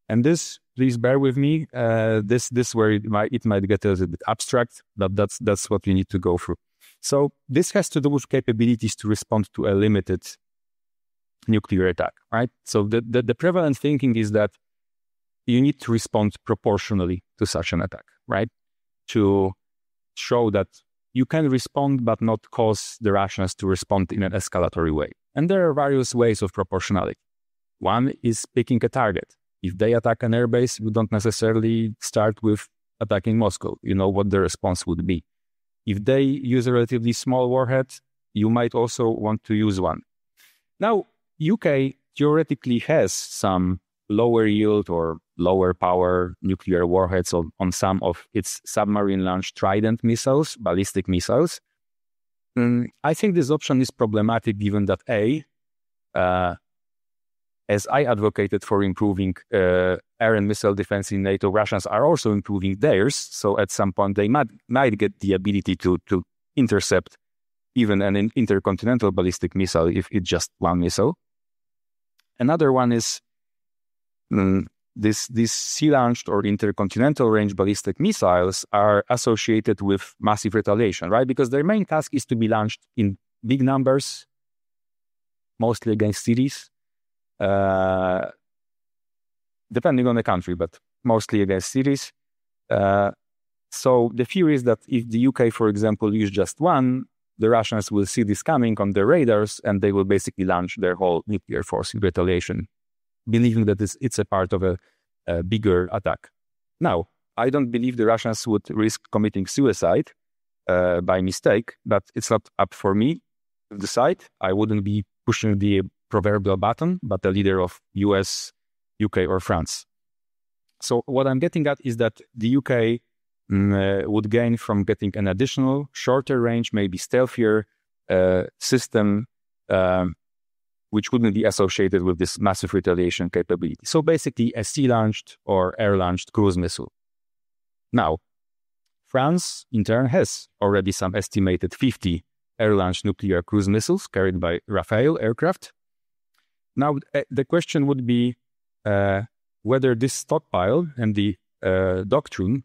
And this, please bear with me, this where it might get a little bit abstract, but that's what we need to go through. So this has to do with capabilities to respond to a limited nuclear attack, right? So the prevalent thinking is that you need to respond proportionally to such an attack, right? To show that you can respond but not cause the Russians to respond in an escalatory way. And there are various ways of proportionality. One is picking a target. If they attack an airbase, you don't necessarily start with attacking Moscow. You know what the response would be. If they use a relatively small warhead, you might also want to use one. Now, UK theoretically has some lower yield or lower power nuclear warheads on some of its submarine-launched Trident missiles, ballistic missiles. I think this option is problematic given that as I advocated for improving air and missile defense in NATO, Russians are also improving theirs. So at some point they might get the ability to intercept even an intercontinental ballistic missile if it's just one missile. Another one is these sea-launched or intercontinental range ballistic missiles are associated with massive retaliation, right? Because their main task is to be launched in big numbers, mostly against cities, depending on the country, but mostly against cities. So the fear is that if the UK, for example, use just one, the Russians will see this coming on their radars and they will basically launch their whole nuclear force in retaliation, believing that it's a part of a bigger attack. Now, I don't believe the Russians would risk committing suicide by mistake, but it's not up for me to decide. I wouldn't be pushing the proverbial button, but the leader of US, UK, or France. So what I'm getting at is that the UK would gain from getting an additional, shorter range, maybe stealthier system, which wouldn't be associated with this massive retaliation capability. So basically a sea-launched or air-launched cruise missile. Now, France, in turn, has already some estimated 50 air-launched nuclear cruise missiles carried by Rafale aircraft. Now, the question would be whether this stockpile and the doctrine,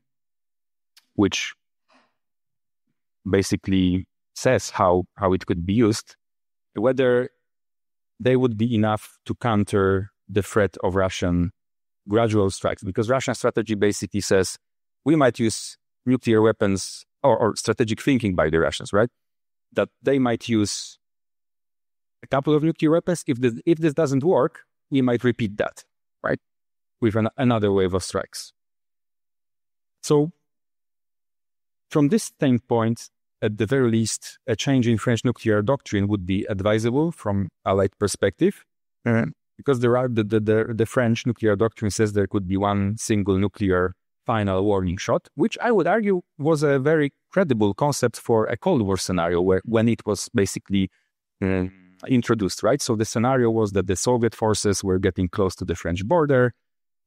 which basically says how it could be used, whether they would be enough to counter the threat of Russian gradual strikes. Because Russian strategy basically says we might use nuclear weapons or strategic thinking by the Russians, right? That they might use a couple of nuclear weapons. If this doesn't work, we might repeat that, right? With another wave of strikes. So from this standpoint, at the very least, a change in French nuclear doctrine would be advisable from Allied perspective, because the French nuclear doctrine says there could be one single nuclear final warning shot, which I would argue was a very credible concept for a Cold War scenario when it was basically introduced, right? So the scenario was that the Soviet forces were getting close to the French border.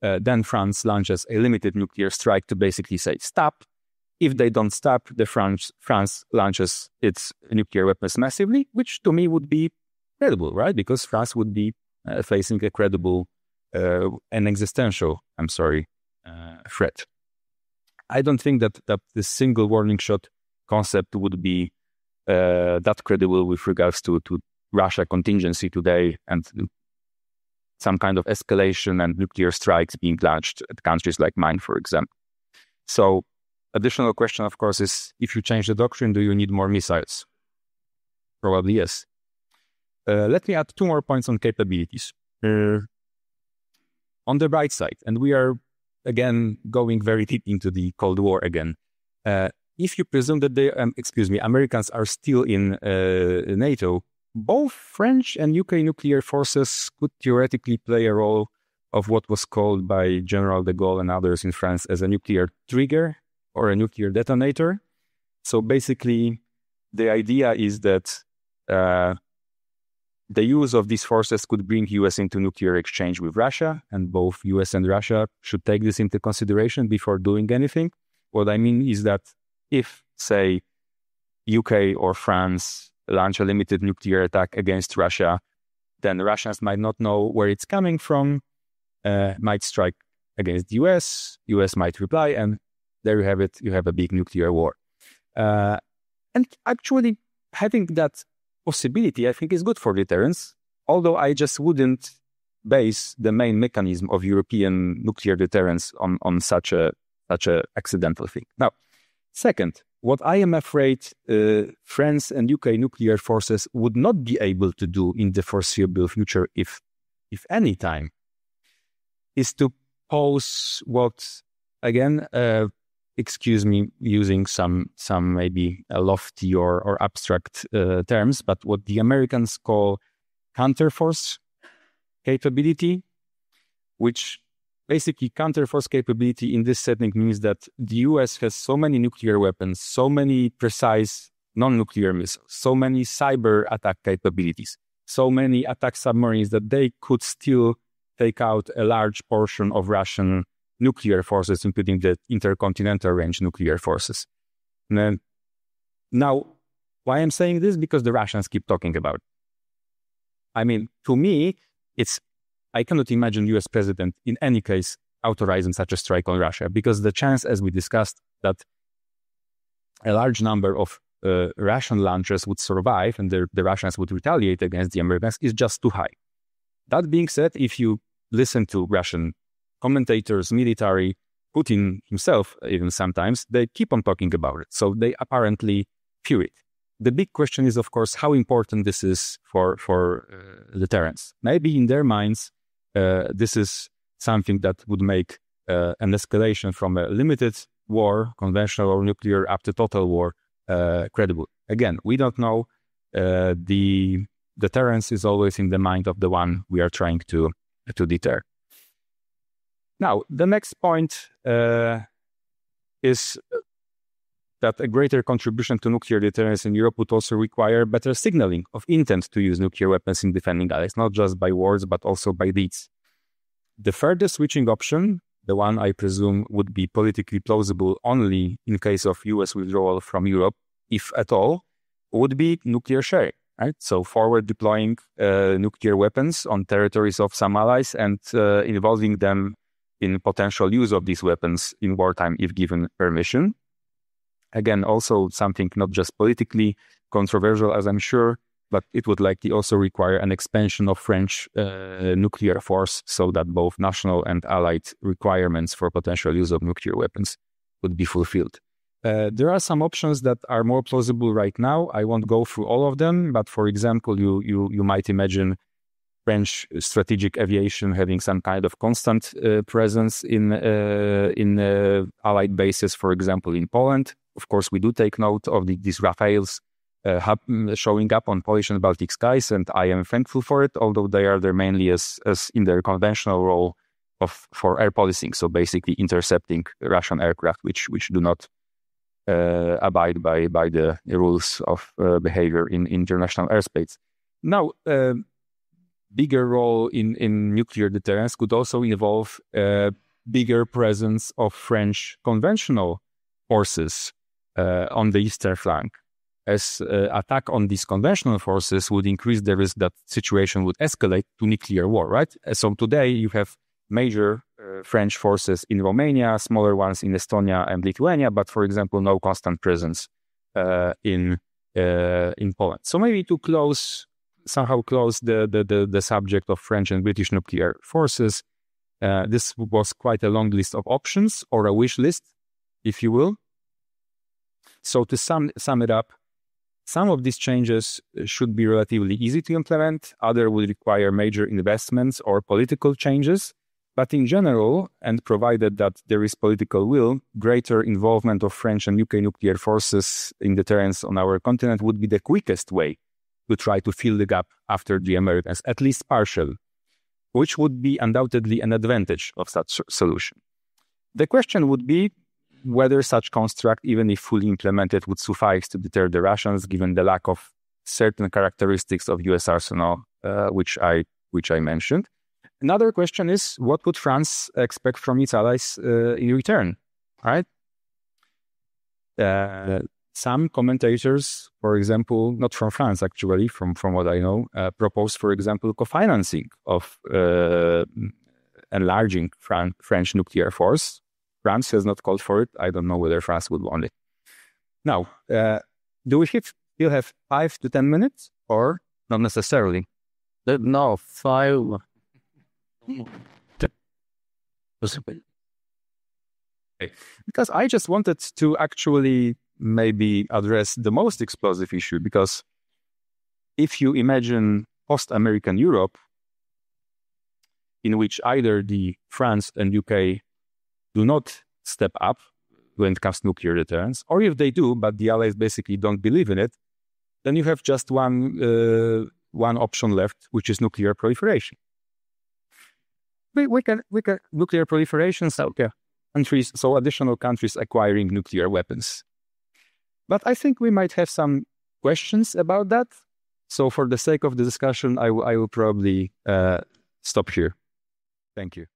Then France launches a limited nuclear strike to basically say stop. If they don't stop, France launches its nuclear weapons massively, which to me would be credible, right? Because France would be facing a credible and existential, threat. I don't think that the single warning shot concept would be that credible with regards to Russia contingency today and some kind of escalation and nuclear strikes being launched at countries like mine, for example. So additional question, of course, is if you change the doctrine, do you need more missiles? Probably yes. Let me add two more points on capabilities. On the bright side, and we are, again, going very deep into the Cold War again. If you presume that Americans are still in NATO, both French and UK nuclear forces could theoretically play a role of what was called by General de Gaulle and others in France as a nuclear trigger or a nuclear detonator. So basically, the idea is that the use of these forces could bring US into nuclear exchange with Russia, and both US and Russia should take this into consideration before doing anything. What I mean is that if, say, UK or France launch a limited nuclear attack against Russia, then the Russians might not know where it's coming from, might strike against the US might reply, and there you have it, you have a big nuclear war. And actually, having that possibility, I think, is good for deterrence, although I just wouldn't base the main mechanism of European nuclear deterrence on such a accidental thing. Now, second, what I am afraid France and UK nuclear forces would not be able to do in the foreseeable future, if any time, is to pose what, again, excuse me using some maybe lofty or abstract terms, but what the Americans call counterforce capability, which basically counterforce capability in this setting means that the US has so many nuclear weapons, so many precise non-nuclear missiles, so many cyber attack capabilities, so many attack submarines that they could still take out a large portion of Russian nuclear forces, including the intercontinental range nuclear forces. Now, why I'm saying this? Because the Russians keep talking about it. I mean, to me, I cannot imagine US president in any case authorizing such a strike on Russia, because the chance, as we discussed, that a large number of Russian launchers would survive and the Russians would retaliate against the Americans is just too high. That being said, if you listen to Russian commentators, military, Putin himself, even sometimes, they keep on talking about it. So they apparently fear it. The big question is, of course, how important this is for deterrence. Maybe in their minds, this is something that would make an escalation from a limited war, conventional or nuclear, up to total war, credible. Again, we don't know. The deterrence is always in the mind of the one we are trying to deter. Now, the next point is that a greater contribution to nuclear deterrence in Europe would also require better signaling of intent to use nuclear weapons in defending allies, not just by words, but also by deeds. The further switching option, the one I presume would be politically plausible only in case of US withdrawal from Europe, if at all, would be nuclear sharing, right? So forward deploying nuclear weapons on territories of some allies and involving them in potential use of these weapons in wartime if given permission. Again, also something not just politically controversial, as I'm sure, but it would likely also require an expansion of French nuclear force so that both national and allied requirements for potential use of nuclear weapons would be fulfilled. There are some options that are more plausible right now. I won't go through all of them, but for example, you might imagine French strategic aviation having some kind of constant presence in allied bases, for example, in Poland. Of course, we do take note of these Rafales showing up on Polish and Baltic skies, and I am thankful for it, although they are there mainly as in their conventional role for air policing, so basically intercepting Russian aircraft which do not abide by the rules of behavior in international airspace. Now, bigger role in nuclear deterrence could also involve a bigger presence of French conventional forces on the eastern flank, as attack on these conventional forces would increase the risk that situation would escalate to nuclear war, right? So today you have major French forces in Romania, smaller ones in Estonia and Lithuania, but for example, no constant presence in Poland. So maybe to somehow close the subject of French and British nuclear forces, this was quite a long list of options, or a wish list, if you will. So to sum it up, some of these changes should be relatively easy to implement, others will require major investments or political changes. But in general, and provided that there is political will, greater involvement of French and UK nuclear forces in deterrence on our continent would be the quickest way to try to fill the gap after the Americans, at least partial, which would be undoubtedly an advantage of such solution. The question would be whether such construct, even if fully implemented, would suffice to deter the Russians, given the lack of certain characteristics of US arsenal, which I mentioned. Another question is, what would France expect from its allies in return, right? Some commentators, for example, not from France actually, from what I know, propose, for example, co-financing of enlarging French nuclear force. France has not called for it. I don't know whether France would want it. Now, do we still have 5 to 10 minutes or not necessarily? No, 5. Because I just wanted to actually maybe address the most explosive issue, because if you imagine post-American Europe, in which either the France and UK do not step up when it comes to nuclear deterrence, or if they do, but the Allies basically don't believe in it, then you have just one option left, which is nuclear proliferation. We can nuclear proliferation, so countries, so additional countries acquiring nuclear weapons. But I think we might have some questions about that. So for the sake of the discussion, I will probably stop here. Thank you.